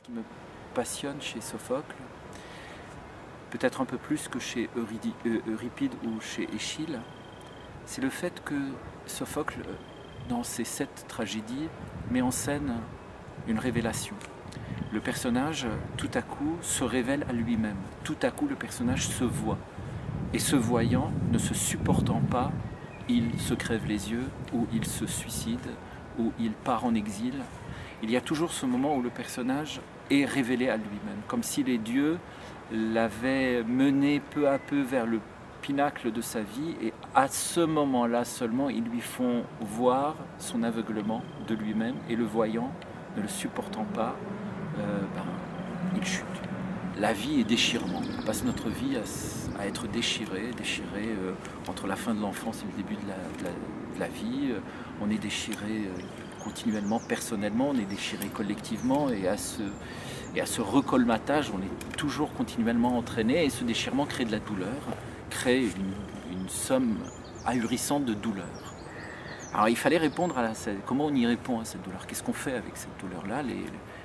Ce qui me passionne chez Sophocle, peut-être un peu plus que chez Euripide ou chez Échille, c'est le fait que Sophocle, dans ses 7 tragédies, met en scène une révélation. Le personnage, tout à coup, se révèle à lui-même. Tout à coup, le personnage se voit. Et se voyant, ne se supportant pas, il se crève les yeux, ou il se suicide, ou il part en exil. Il y a toujours ce moment où le personnage est révélé à lui-même, comme si les dieux l'avaient mené peu à peu vers le pinacle de sa vie, et à ce moment-là seulement, ils lui font voir son aveuglement de lui-même, et le voyant, ne le supportant pas, il chute. La vie est déchirement. On passe notre vie à être déchiré entre la fin de l'enfance et le début de la vie. On est déchiré continuellement, personnellement, on est déchiré collectivement, et à ce recolmatage, on est toujours continuellement entraîné, et ce déchirement crée de la douleur, crée une somme ahurissante de douleur. Alors il fallait répondre comment on y répond à cette douleur, qu'est-ce qu'on fait avec cette douleur-là.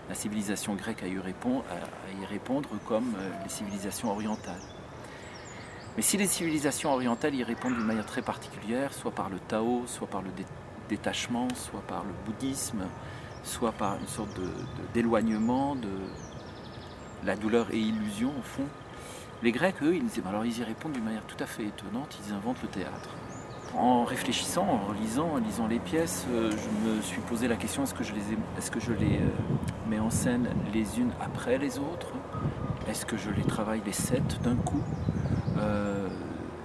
La civilisation grecque a y répondre comme les civilisations orientales. Mais si les civilisations orientales y répondent d'une manière très particulière, soit par le Tao, soit par le détachement, soit par le bouddhisme, soit par une sorte d'éloignement de la douleur et illusion au fond, les Grecs, eux, ils y répondent d'une manière tout à fait étonnante, ils inventent le théâtre. En réfléchissant, en lisant les pièces, je me suis posé la question, est-ce que je les mets en scène les unes après les autres? Est-ce que je les travaille les 7 d'un coup?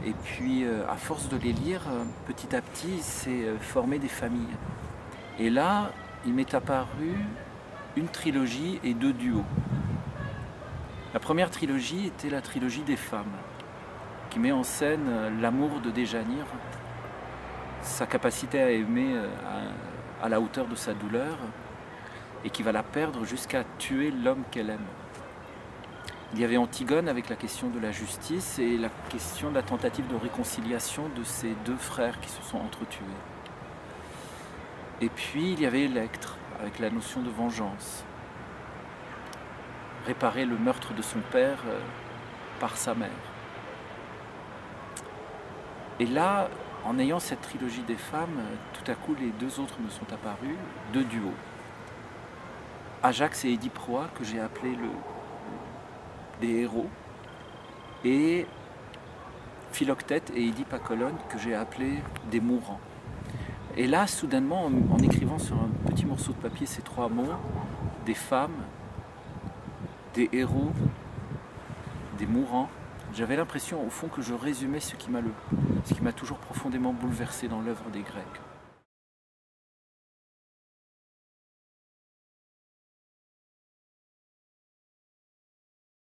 Et puis, à force de les lire, petit à petit, c'est former des familles. Et là, il m'est apparu une trilogie et 2 duos. La première trilogie était la trilogie des femmes, qui met en scène l'amour de Déjanire, sa capacité à aimer à la hauteur de sa douleur, et qui va la perdre jusqu'à tuer l'homme qu'elle aime. Il y avait Antigone avec la question de la justice et la question de la tentative de réconciliation de ces 2 frères qui se sont entretués. Et puis il y avait Électre avec la notion de vengeance. Réparer le meurtre de son père par sa mère. Et là, en ayant cette trilogie des femmes, tout à coup les 2 autres me sont apparus, 2 duos. Ajax et Édipe Roi, que j'ai appelé des héros, et Philoctète et Édipe à Colonne, que j'ai appelé des mourants. Et là, soudainement, en écrivant sur un petit morceau de papier ces 3 mots, des femmes, des héros, des mourants, j'avais l'impression au fond que je résumais ce qui m'a toujours profondément bouleversé dans l'œuvre des Grecs.